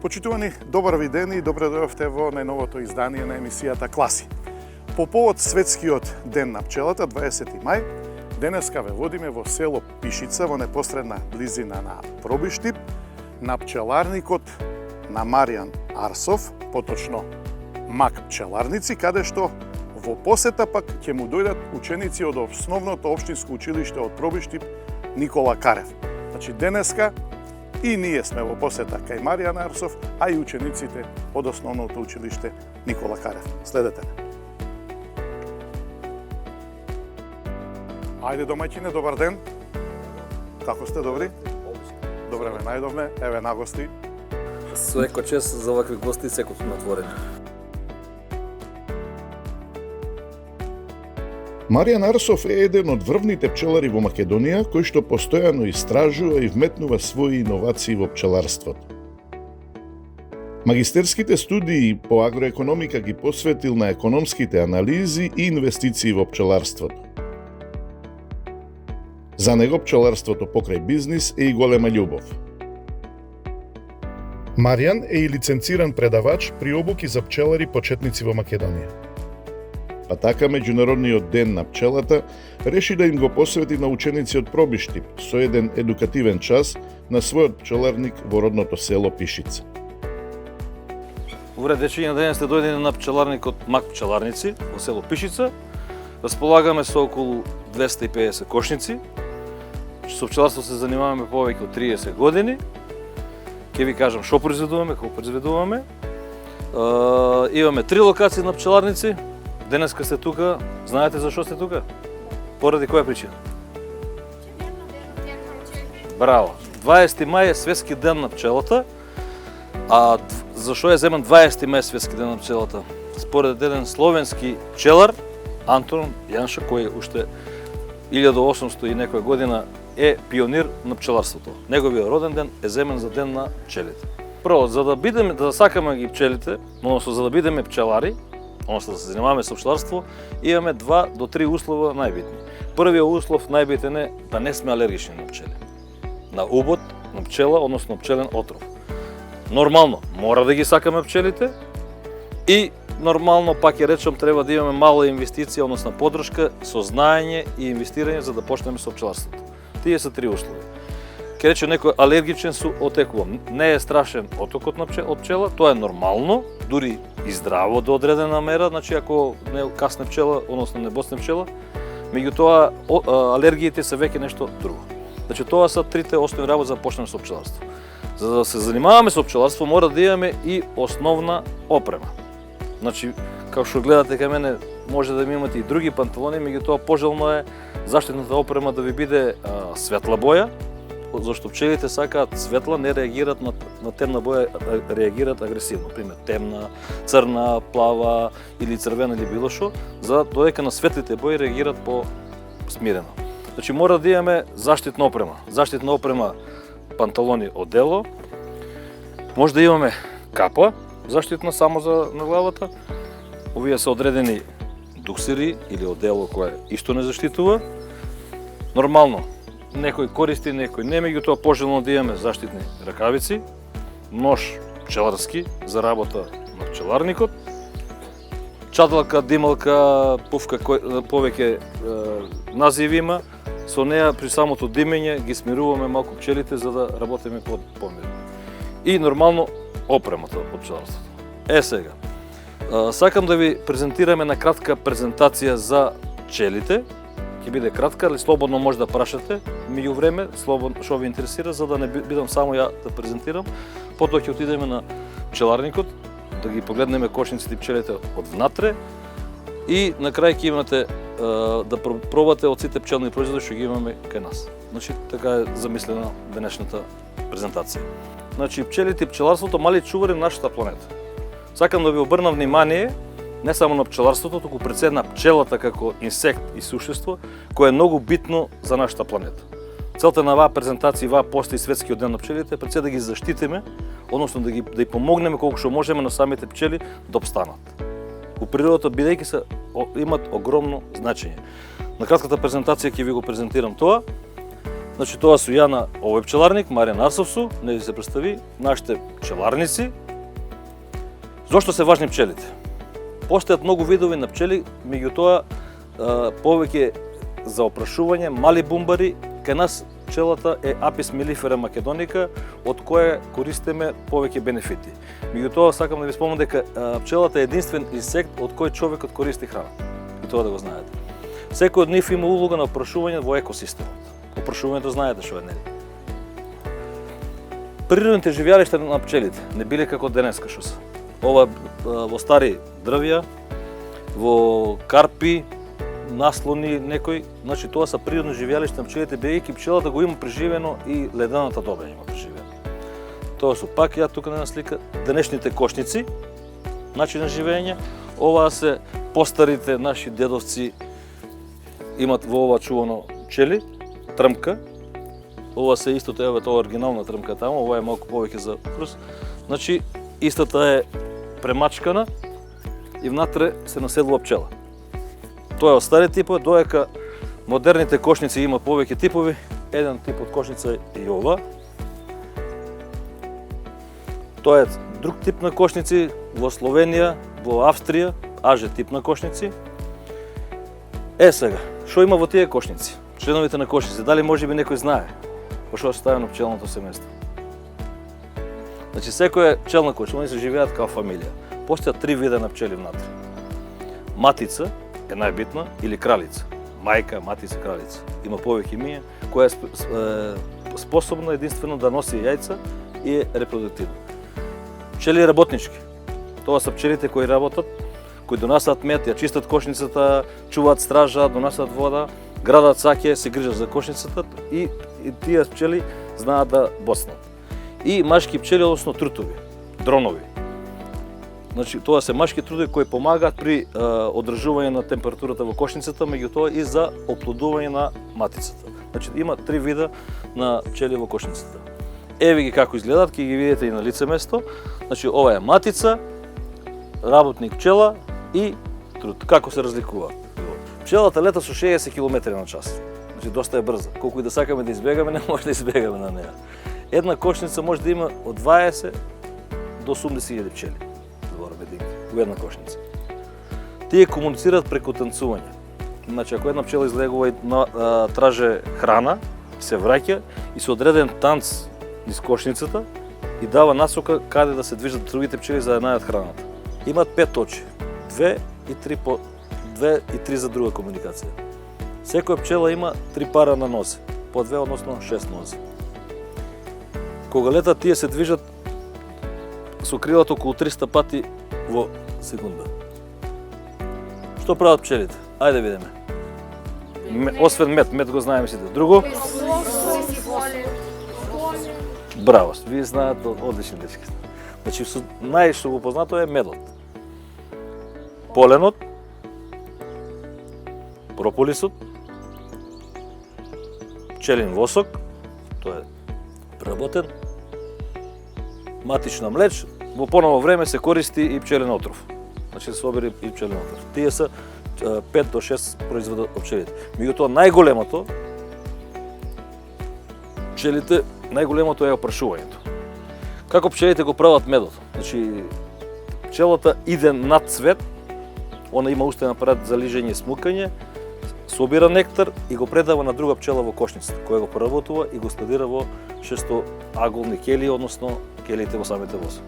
Почитувани, добар ви ден и добре дојавте во најновото издание на емисијата Класи. По повод Светскиот ден на пчелата, 20 мај, денеска ве водиме во село Пишица, во непосредна близина на Пробиштип, на пчеларникот на Маријан Арсов, поточно Мак пчеларници, каде што во посета пак ќе му дојдат ученици од основното општинско училиште од Пробиштип Никола Карев. Значи денеска и ние сме во посета кај Маријан Арсов, а и учениците од основното училиште Никола Карев. Следете ме. Ајде домаќине, добар ден. Како сте, добри? Добре ме најдовме, еве на гости. Секој чест за вакви гости, секој сме отворени. Маријан Арсов е еден од врвните пчелари во Македонија кој што постојано истражува и вметнува своји иновации во пчеларството. Магистерските студии по агроекономика ги посветил на економските анализи и инвестиции во пчеларството. За него пчеларството покрај бизнис е и голема љубов. Маријан е и лиценциран предавач при обуки за пчелари почетници во Македонија. Па така Меѓународниот ден на пчелата реши да им го посвети на ученици од Пробиштип со еден едукативен час на својот пчеларник во родното село Пишица. Добре, дечиња, денес сте дојдени на пчеларникот Мак пчеларници во село Пишица. Располагаме со околу 250 кошници. Со пчеларство се занимаваме повеќе од 30 години. Ќе ви кажам што произведуваме, како произведуваме. Имаме 3 локации на пчеларници. Денеска сте тука, знаете зашо сте тука? Поради која причина? Браво! 20 мај е Светски ден на пчелата, а зашо е земен 20 мај Светски ден на пчелата? Според еден словенски пчелар, Антон Јанша, кој уште 1800 и некоја година е пионир на пчеларството. Неговиот роден ден е земен за ден на пчелите. Прво, за да бидеме, да сакаме ги пчелите, односно за да бидеме пчелари, односно да се занимаваме со пчеларство, имаме 2 до 3 услова најбитни. Првиот услов најбитен е да не сме алергични на пчели. На убод, на пчела, односно пчелен отров. Нормално, мора да ги сакаме пчелите и нормално, пак ја речам, треба да имаме мала инвестиција, односно поддршка, со знаење и инвестирање за да почнеме со пчеларството. Тие се 3 услови. Ке рече некој алергичен су отекувам. Не е страшен отокот од пчела, тоа е нормално, дури и здраво до одредена мера, значи ако не касне пчела, односно не босне пчела, меѓутоа алергиите се веќе нешто друго. Значи тоа се 3 основни работи за да почнеме со пчеларство. За да се занимаваме со пчеларство мора да имаме и основна опрема. Значи, како што гледате кај мене, може да ми имате и други панталони, меѓутоа пожелно е заштитната опрема да ви биде светла боја, зашто пчелите сакаат светла, не реагираат на темна боја, реагираат агресивно. Пример, темна, црна, плава или црвена или било што, за додека на светлите бои реагираат по смирено. Значи мора да имаме заштитна опрема. Заштитна опрема, панталони од дело. Може да имаме капа, заштитна само на главата. Овие се одредени дуксери или одело кое исто не заштитува. Нормално, некој користи, некој не, меѓутоа пожелно да имаме заштитни ракавици, нож пчеларски за работа на пчеларникот, чадлка, дималка, пуфка, повеќе називи има, со неа при самото димење ги смируваме малку пчелите за да работиме помирно. И нормално опремата од пчеларството. Сега, сакам да ви презентираме на кратка презентација за пчелите. Ќе биде кратка, али слободно може да прашате, меѓу време, слободно што ви интересира, за да не бидам само ја да презентирам. Потоа ќе отидеме на пчеларникот, да ги погледнеме кошниците и пчелите од внатре и на крај ќе имате да пробате од сите пчелни производи што ги имаме кај нас. Значи, така е замислена денешната презентација. Значи, пчелите и пчеларството мали чувари на нашата планета. Сакам да ви обрнам внимание не само на пчеларството, туку пред се на пчелата како инсект и сушество, кое е многу битно за нашата планета. Целта на оваа презентација, оваа постои Светскиот ден на пчелите, пред се да ги заштитиме, односно да ги помогнеме колку што можеме на самите пчели да обстанат. У природата, бидејќи имат огромно значење. На кратката презентација ќе ви го презентирам тоа. Значи тоа су ја на овој пчеларник, Маријан Арсовсу, не се представи, нашите пчеларници. Зошто се важни пчелите? Постојат многу видови на пчели, меѓутоа повеќе за опрашување, мали бумбари, кај нас пчелата е Apis mellifera macedonica, од која користиме повеќе бенефити. Меѓутоа сакам да ви спомнам дека пчелата е единствен инсект од кој човекот користи храна. И тоа да го знаете. Секој од нив има улога на опрашување во екосистемот. Опрашувањето знаете што е, нели? Природните живеалишта на пчелите не биле како денеска што се. Ова во стари дрвја, во карпи, наслони некои, значи тоа са природни живеалишта на пчелите, бидејќи пчелата го има преживено и ледената доба има преживено. Тоа су пак ја тука на слика денешните кошници, начин на живење. Оваа се постарите наши дедовци имат во ова чувано пчели, трмка. Ова се истото, ева тоа оригинална трмка таму, ова е малку повеќе за вкус. Значи истата е премачкана и внатре се населува пчела. Тоа е од стари типови, доека модерните кошници има повеќе типови. Еден тип од кошница е и ова. Тоа е друг тип на кошници во Словенија, во Австрија, аже тип на кошници. Сега, што има во тие кошници? Членовите на кошници, дали може би некој знае во што е ставено пчелното семејство? Значи, секоја пчелна кошница, они се живеат као фамилија. Постојат 3 вида на пчели внатре. Матица е најбитна или кралица. Мајка, матица, кралица. Има повеќе имиња, која е способна единствено да носи јајца и е репродуктивна. Пчели работнички. Тоа се пчелите кои работат, кои донасат мед, ја чистат кошницата, чуваат стража, донасат вода, градат саќе, се грижат за кошницата и тие пчели знаат да боцнат. И машки пчели, односно трутови, дронови. Значи, тоа се машки трутови кои помагаат при одржување на температурата во кошницата, меѓутоа и за оплодување на матицата. Значи, има 3 вида на пчели во кошницата. Еве ги како изгледаат, ќе ги видите и на лице место. Значи, ова е матица, работник пчела и трут. Како се разликува? Пчелата лета со 60 км на час. Значи, доста е брза. Колку и да сакаме да избегаме, не може да избегаме на неа. Една кошница може да има од 20 до 80.000 пчели. Во една кошница. Тие комуницираат преку танцување. Значи, ако една пчела излегува и траже храна, се враќа и со одреден танц низ кошницата и дава насока каде да се движат другите пчели за да најдат храната. Имаат 5 очи, 2 и 3 за друга комуникација. Секоја пчела има 3 пара на нозе, по 2, односно 6 нозе. Кога летат, тие се движат со крилото околу 300 пати во секунда. Што прават пчелите? Ајде видиме. Освен мед го знаеме сите. Друго? Браво, вие знаете, одлични дечки. Значи, најшто го познато е медот. Поленот, прополисот, пчелин восок, тоа е преработен, матична млеч, во поново време се користи и пчелен отров. Значи се собери и пчелен отров. Тие се 5 до 6 производа од пчелите. Меѓутоа најголемото е опрашувањето. Како пчелите го прават медот? Значи, пчелата иде над цвет, она има устен апарат за лижење и смукање, собира нектар и го предава на друга пчела во кошницата, која го преработува и го складира во шестоаголни келии, односно келиите во самите воз.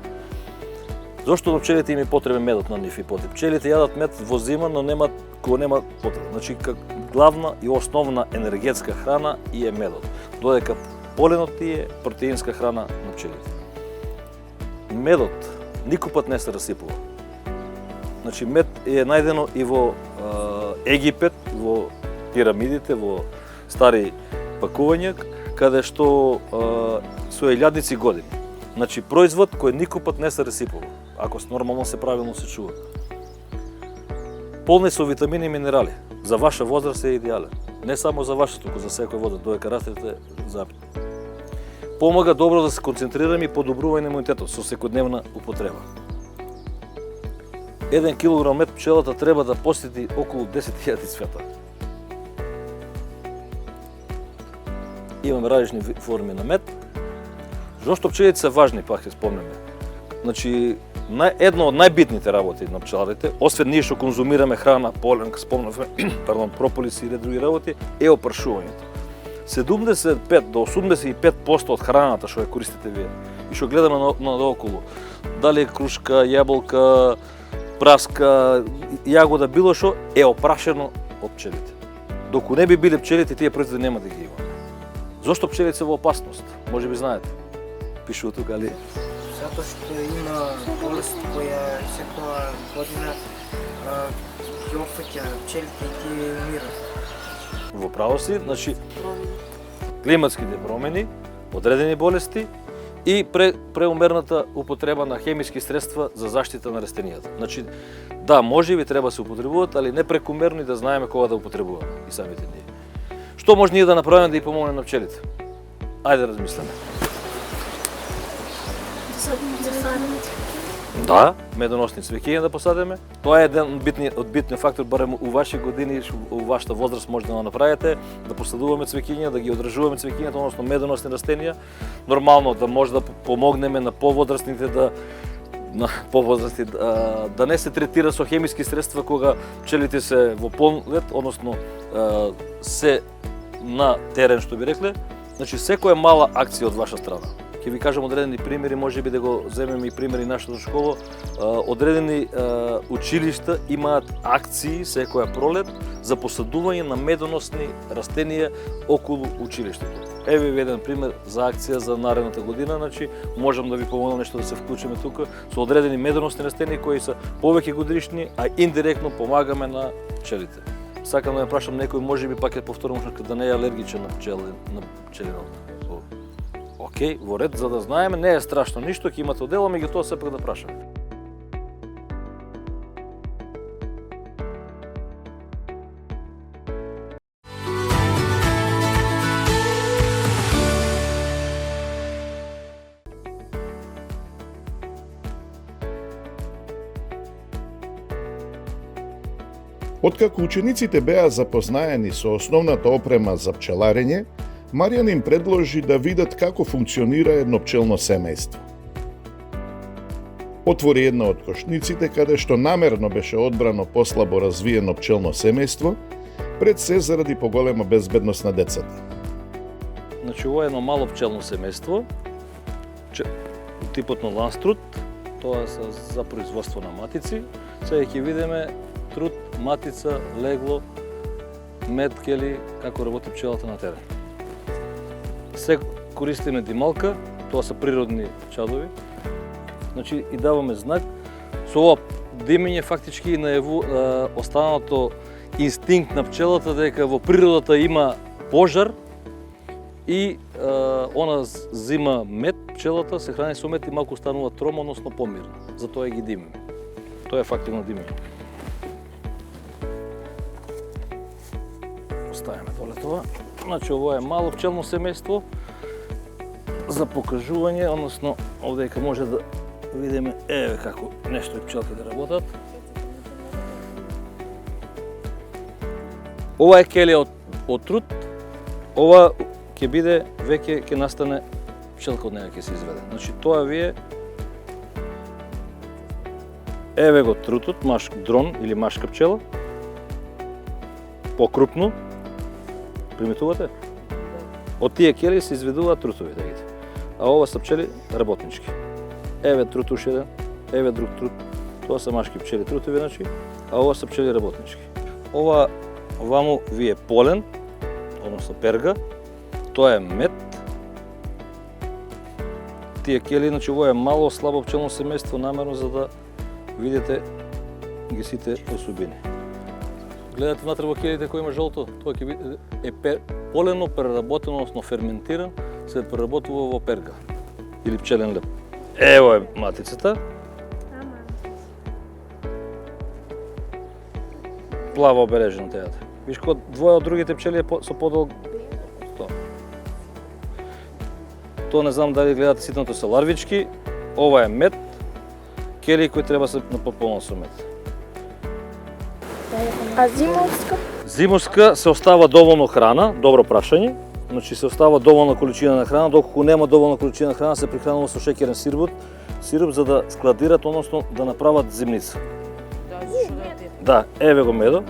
Зошто на пчелите им е потребен медот на нив и потип? Пчелите јадат мед во зима, но нема потреба. Значи, главна и основна енергетска храна и е медот, додека поленот е протеинска храна на пчелите. Медот никопат не се расипува. Значи, мед е најдено и во Египет, во пирамидите, во стари пакувања, каде што со илјадници години. Значи, производ кој никопат не се расипува, ако нормално се правилно се чува. Полни со витамини и минерали. За ваша возраст е идеален. Не само за ваша, туку за секој вода, додека растете запит. Помага добро да се концентрираме и подобрува на имунитетот со секојдневна употреба. 1 килограм мед пчелата треба да посети околу 10.000 цвета. имаме различни форми на мед. Зошто пчелите се важни, пак ќе спомнеме. Значи, едно од најбитните работи на пчеларите, освен ние што конзумираме храна, полен, спомнавме, прополис и други работи, е опрашувањето. 75 до 85% од храната што ја користите вие и што гледаме наоколу, дали е крушка, јаболка, праска, јагода, било што, е опрашено од пчелите. Доку не би биле пчелите, тие производи нема да ги имаме. Зошто пчелите се во опасност? Може би знаете. Пишува тука, али? Затоа што има болест која секоја година ќе опфаќа пчелите и ќе умират. Во право си, значи климатските промени, одредени болести и преумерната употреба на хемиски средства за заштита на растенијата. Значи, да, може би треба се употребуваат, али не прекумерно и да знаеме кога да употребуваме и самите ние. Што може ние да направиме да ги помогнеме на пчелите? Ајде да размислиме. Да, медоносни цвеќиња да посадиме. Тоа е еден од битни фактор, барем у ваши години, у вашата возраст може да го направите, да посадуваме цвеќиња, да ги одржуваме цвеќињата, односно медоносни растенија. Нормално да може да помогнеме на повозрастните да не се третира со хемиски средства кога пчелите се во полет, односно се на терен, што би рекле. Значи, секоја мала акција од ваша страна. Ќе ви кажам одредени примери, може би да го земеме и примери нашата школа. Одредени училишта имаат акции секоја пролет за посадување на медоносни растенија околу училиштето. Еве ви еден пример за акција за наредната година, значи можам да ви помогнам нешто да се вклучиме тука со одредени медоносни растенија кои се повеќе годишни, а индиректно помагаме на пчелите. Сакам да ја прашам некој, може би пак ќе повторам да не е алергичен на пчелината. Океј, во ред, за да знаеме, не е страшно ништо, ќе имате одела, меѓутоа сепак да прашаме. Откако учениците беа запознаени со основната опрема за пчеларење, Маријан им предложи да видат како функционира едно пчелно семејство. Отвори една од кошниците каде што намерно беше одбрано послабо развиено пчелно семејство, пред се заради поголема безбедност на децата. Значи, ова е едно мало пчелно семејство, типот на ланструд, тоа е за производство на матици. Сега ќе видиме труд, матица, легло, мед, кели, како работи пчелата на терен. Се користиме дималка, тоа се природни чадови. Значи, и даваме знак. Со ова димење фактички најаву останалото инстинкт на пчелата дека во природата има пожар и она зима мед, пчелата се храни со мед и малку станува трома, односно помирна. Затоа ги димиме. Тоа е фактивно димење. Оставяме доле тоа. Значи, ово е мало пчелно семејство за покажување, односно овдека може да видиме еве како нешто пчелки да работат. Ова е келија од труд. Ова ќе биде веќе ќе настане пчелка од неја ќе се изведе. Значи, тоа вие еве го трутот, дрон или машка пчела. Покрупно. Приметувате? Од тие келии се изведуваат трутови, да видите. А ова се пчели работнички. Еве трутуш еден, еве друг трут. Тоа се машки пчели трутови, значи, а ова се пчели работнички. Ова ваму ви е полен, односно перга. Тоа е мед. Тие келии, значи, ова е мало слабо пчелно семејство намерно за да видите ги сите особини. Гледате внатре во келиите кој има жолто, тоа е полено преработено, односно ферментиран, се преработува во перга или пчелен леп. Ево е матицата. Плаво обележено тејата. Виш кога двоја од другите пчели со подолг. Тоа не знам дали гледате ситното се ларвички. Ова е мед. Келии кои треба се напополнат со мед. А зимовска? Зимовска се остава доволно храна, добро прашање. значи се остава доволна количина на храна, доколку нема доволна количина на храна се прихранува со шеќерен сируп за да складират, односно да направат зимница. Да, зашо да е? Да, еве го медо.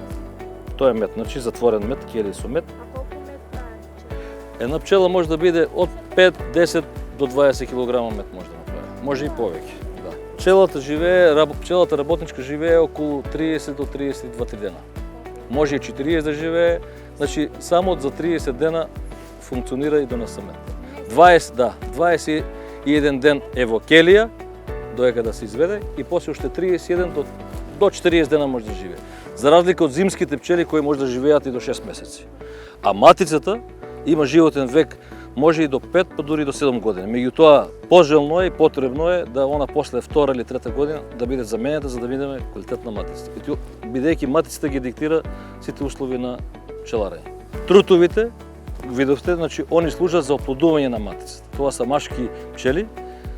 Тоа е мед, значи затворен мед, кели со мед. А колку мед прави? Една пчела може да биде од 5, 10 до 20 кг мед може да направи. Може и повеќе. Да. Пчелата работничка живее околу 30 до 32 дена. Може и 40 да живее, значи само за 30 дена функционира и донесе мед. 21 ден е во келија, доека да се изведе, и после уште 31 до 40 дена може да живее. За разлика од зимските пчели кои може да живеат и до 6 месеци. А матицата има животен век може и до 5, па дури до 7 години. Меѓутоа, пожелно е и потребно е да она после 2 или 3 година да биде заменета за да видиме квалитет на матицата. Бидејќи матицата ги диктира сите услови на пчеларење. Трутовите, видовте, значи они служат за оплодување на матицата. Тоа се машки пчели.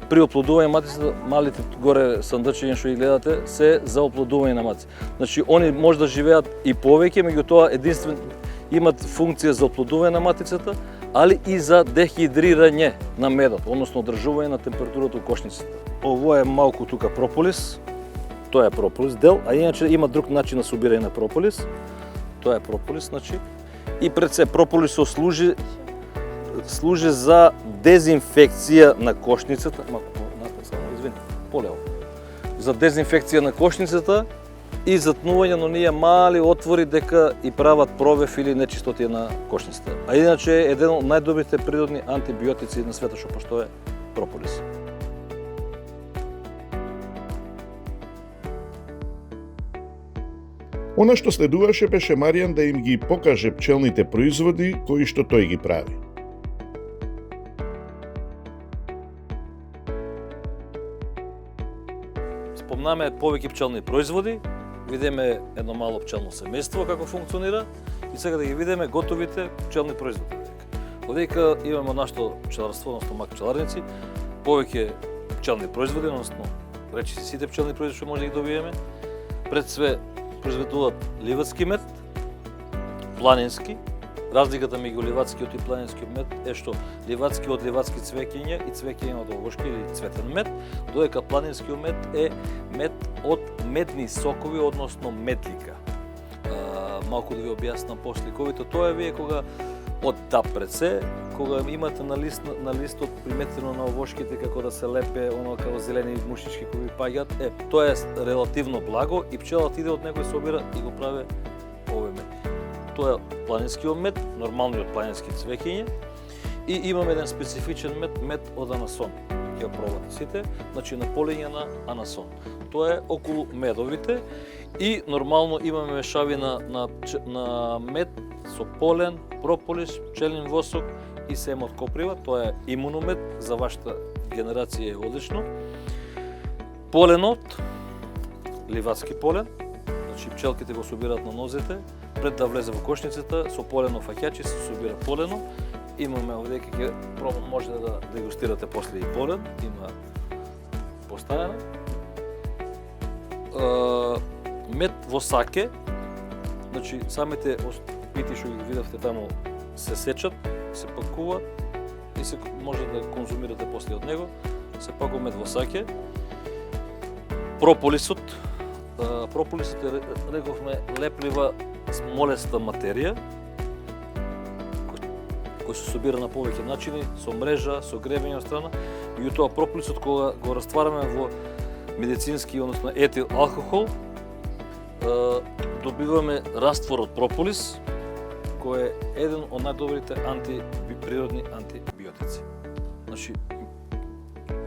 При оплодување матицата, малите горе сандачиња што ги гледате, се за оплодување на матица. Значи они може да живеат и повеќе, меѓутоа единствено имат функција за оплодување на матицата, али и за дехидрирање на медот, односно одржување на температурата у кошницата. Ово е малку тука прополис. Тоа е прополис дел, а иначе има друг начин на собирање на прополис. Тоа е прополис, значи. И пред се прополисот служи за дезинфекција на кошницата, полево. За дезинфекција на кошницата и затнување на оние мали отвори дека и прават провев или нечистотија на кошницата. А иначе е еден од најдобрите природни антибиотици на светот што постои прополис. Она што следуваше беше Маријан да им ги покаже пчелните производи кои што тој ги прави. Спомнаме повеќе пчелни производи, видиме едно мало пчелно семејство како функционира и сега да ги видиме готовите пчелни производи. Одека имаме нашето пчеларство, односно мак пчеларници, повеќе пчелни производи, односно речиси сите пчелни производи што може да ги добиеме. Пред све произведуваат ливадски мед, планински. Разликата меѓу ливадскиот и планинскиот мед е што ливадски од ливадски цвеќиња и цвеќиња од овошки или цветен мед, додека планинскиот мед е мед од медни сокови, односно медлика. Малку да ви објаснам посликовите, тоа е вие кога од тап пред се, кога имате на листот приметено на овошките како да се лепе, оно како зелени мушички кои ви паѓаат, тоа е релативно благо и пчелата иде од него и собира и го прави овој мед. Тоа е планинскиот мед, нормалниот планински цвеќиња, и имаме еден специфичен мед од анасон. Ќе пробате сите, значи на полење на анасон. Тоа е околу медовите и нормално имаме мешавина на мед со полен, прополис, пчелин восок и семо од коприва. Тоа е имуномед, за вашата генерација е одлично. Поленот, ливадски полен, значи пчелките го собираат на нозете, пред да влезе во кошницата, со полено фаќачи се собира полено. Имаме овде ќе пробам, може да дегустирате после и полен, има поставено. Мед во саке, значи самите пити што ги видовте таму се сечат, се пакуваат и се може да конзумирате после од него. Се пакува мед во саке. Прополисот е, рековме, леплива смолеста материја, кој се собира на повеќе начини, со мрежа, со гребење од страна. Меѓутоа прополисот кога го раствараме во медицински, односно етил алкохол, добиваме раствор од прополис, кој е еден од најдобрите природни антибиотици. Значи,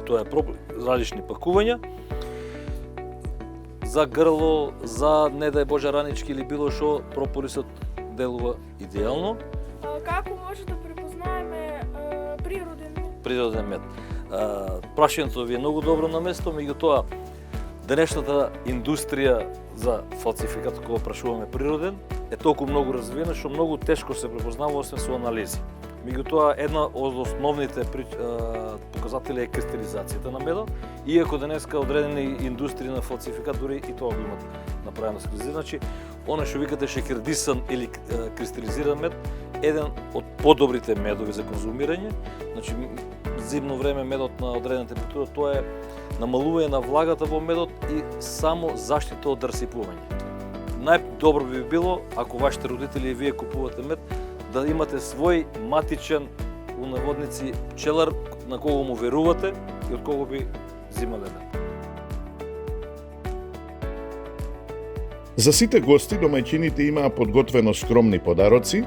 тоа е различни пакувања, за грло, за не дај Боже ранички или било што, прополисот делува идеално. Како може да препознаеме природен мед? Прашањето ви е многу добро на место, меѓутоа денешната индустрија за фалцификат кога прашуваме природен е толку многу развиена што многу тешко се препознава освен со анализи. Меѓутоа една од основните показатели е кристализацијата на медот, иако денеска одредени индустрии на фалцификат дури и тоа го имат направено с кристализација. Значи, она што викате шекердисан или кристализиран мед еден од подобрите медови за конзумирање. Значи, зимно време медот на одредена температура, тоа е намалување на влагата во медот и само заштита од расипување. Најдобро би било, ако вашите родители и вие купувате мед, да имате свој матичен, у наводници, пчелар на кого му верувате и од кого би зимале мед. За сите гости, домаќините имаа подготвено скромни подароци.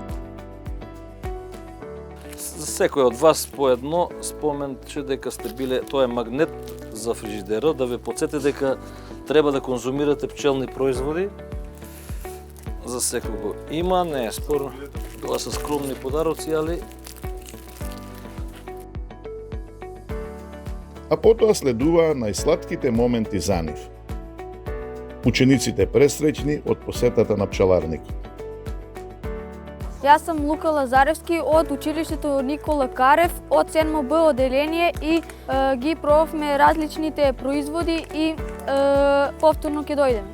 За секој од вас по едно споменче дека сте биле, тоа е магнет за фрижидера, да ве потсети дека треба да конзумирате пчелни производи. За секого има, не е спорно. Тоа се скромни подароци, али А потоа следуваа најслатките моменти за нив. Учениците пресреќни од посетата на пчеларникот. Јас сум Лука Лазаревски од училиштето Никола Карев од 7 Б одделение и ги пробавме различните производи и повторно ќе дојдеме.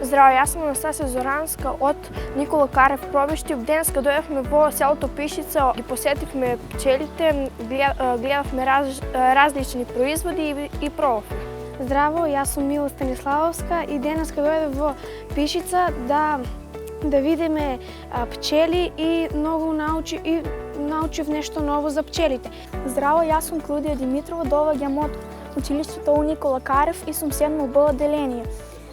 Здраво, јас сум Анастасија Зоранска од Никола Карев Пробиштип. Денеска дојдовме во селото Пишица, ги посетивме пчелите, гледавме различни производи и пробавме. Здраво, јас сум Мила Станиславовска и денеска дојдов во Пишица да видиме пчели и многу научив нешто ново за пчелите. Здраво, јас сум Клудија Димитрова, доаѓам од училиштето Никола Карев и сум 7 Б одделение.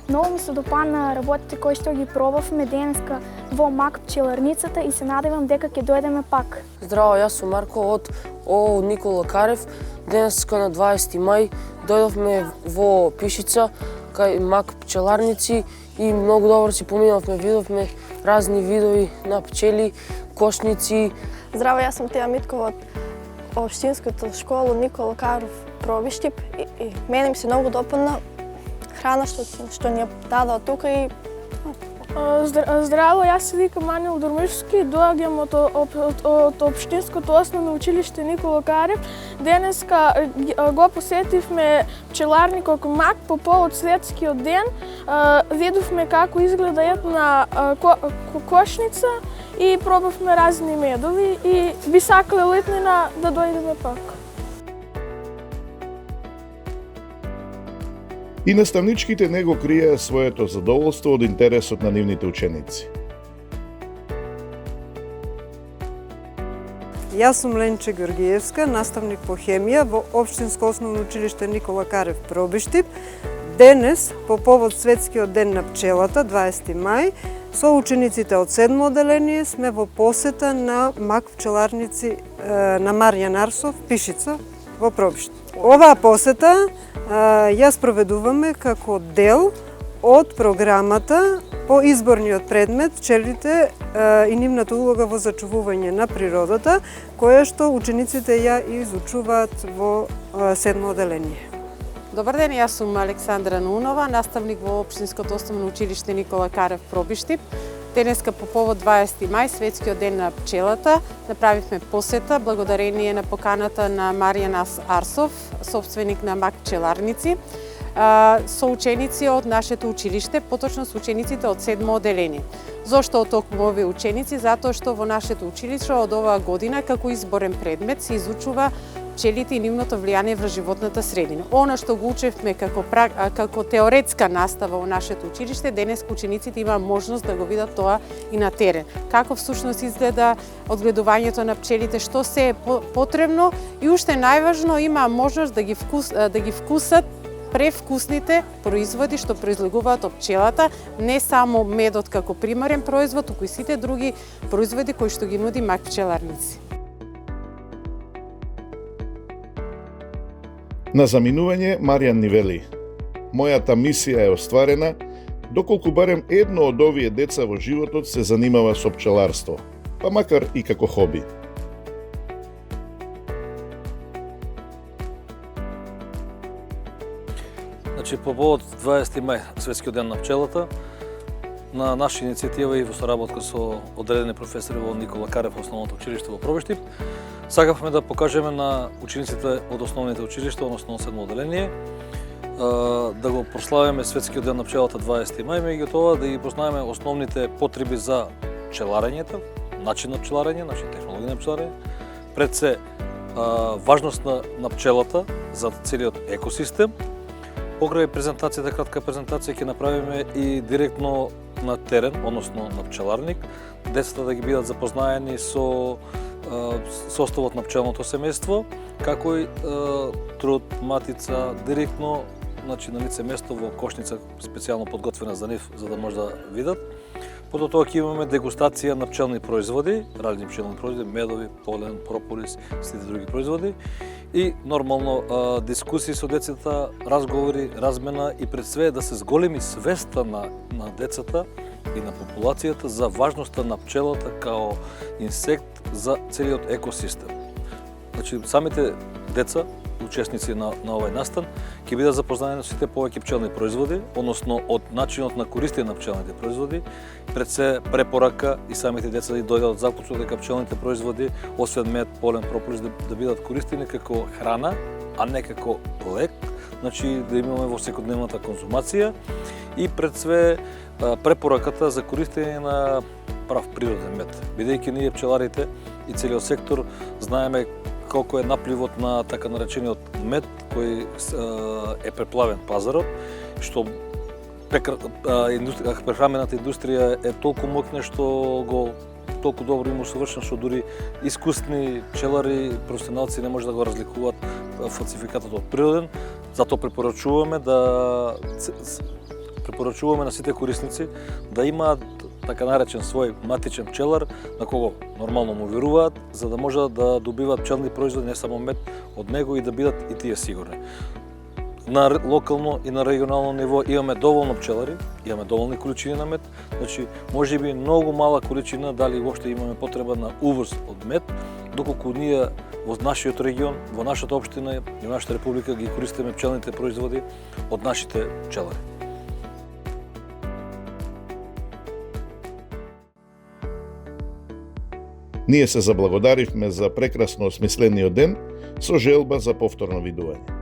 Многу ми се допадна работите кои што ги пробавме денеска во МАК пчеларницата и се надевам дека ќе дојдеме пак. Здраво, јас сум Марко од ОО Никола Карев. Денеска на 20 мај дојдовме во Пишица кај МАК пчеларници и многу добро си поминавме, видовме разни видови на пчели, кошници. Здраво, јас сум Теја Миткова од општинската школа Никола Карев Пробиштип и мене ми се многу допадна храна што ни ја дадоа тука и Здраво, јас се викам Анел Дурмишовски, доаѓам од општинското основно училиште Никола Карев. Денеска го посетивме пчеларникот МАК по повод светскиот ден. Видовме како изгледа една кокошница и пробавме разни медови и би сакале летнина да дојдеме пак. И наставничките не го криеа своето задоволство од интересот на нивните ученици. Јас сум Ленче Георгиевска, наставник по хемија во Општинско основно училиште Никола Карев Пробиштип. Денес, по повод Светскиот ден на пчелата, 20 мај, со учениците од 7 одделение сме во посета на МАК пчеларници на Маријан Арсов, Пишица, во Пробиштип. Оваа посета ја спроведуваме како дел од програмата по изборниот предмет пчелите и нивната улога во зачувување на природата, која што учениците ја изучуваат во 7 одделение. Добар ден, јас сум Александра Нунова, наставник во Општинското основно училиште Никола Карев Пробиштип. Денеска по повод 20 мај, Светскиот ден на пчелата, направивме посета благодарение на поканата на Маријан Арсов, собственик на МАК пчеларници, со ученици од нашето училиште, поточно со учениците од 7 одделение. Зошто токму овие ученици? Затоа што во нашето училиште од оваа година како изборен предмет се изучува пчелите и нивното влијание врз животната средина. Она што го учевме како теоретска настава во нашето училиште, денес учениците имаа можност да го видат тоа и на терен. Како всушност изгледа одгледувањето на пчелите, што се е потребно и уште најважно имаа можност да ги вкусат превкусните производи што произлегуваат од пчелата, не само медот како примарен производ, туку и сите други производи кои што ги нуди МАК пчеларници. На заминување Маријан ни вели: "Мојата мисија е остварена, доколку барем едно од овие деца во животот се занимава со пчеларство, па макар и како хоби." Значи, по повод 20 мај, Светскиот ден на пчелата, на наша иницијатива и во соработка со одредени професори во Никола Карев основното училиште во Пробиштип, сакавме да покажеме на учениците од основните училишта, односно 7 одделение, да го прославиме Светскиот ден на пчелата 20 мај, меѓутоа да ги познаеме основните потреби за пчеларењето, начин на пчеларење, значи технологија на пчеларење, пред се важност на пчелата за целиот екосистем. Покрај презентацијата, кратка презентација, ќе направиме и директно на терен, односно на пчеларник, децата да ги бидат запознаени со составот на пчелното семејство, како и труд, матица, директно, значи на лице место во кошница специјално подготвена за нив, за да може да видат. Потоа тоа ќе имаме дегустација на пчелни производи, разни пчелни производи, медови, полен, прополис, сите други производи и нормално дискусии со децата, разговори, размена и пред све да се зголеми свеста на децата и на популацијата за важноста на пчелата као инсект за целиот екосистем. Значи, самите деца, учесници на овој настан, ќе бидат запознаени со сите повеќе пчелни производи, односно од начинот на користење на пчелните производи, пред се препорака и самите деца да дојдат од заклучок дека пчелните производи, освен мед, полен, прополис, да бидат користени како храна, а не како лек, значи да имаме во секојдневната конзумација и пред све препораката за користење на прав природен мед. Бидејќи ние пчеларите и целиот сектор знаеме колку е напливот на така наречениот мед кој е преплавен пазарот, што прехранмената индустрија е толку моќна што го толку добро има усовршен што дури искусни пчелари, професионалци не може да го разликуваат фалсификатот од природен. Затоа препорачуваме на сите корисници да имаат така наречен свој матичен пчелар на кого нормално му веруваат, за да можат да добиваат пчелни производи, не само мед од него и да бидат и тие сигурни. На локално и на регионално ниво имаме доволно пчелари, имаме доволни количини на мед, значи можеби многу мала количина, дали воопшто имаме потреба на увоз од мед, доколку ние во нашиот регион, во нашата општина и во нашата република ги користиме пчелните производи од нашите пчелари. Ние се заблагодаривме за прекрасно осмислениот ден со желба за повторно видување.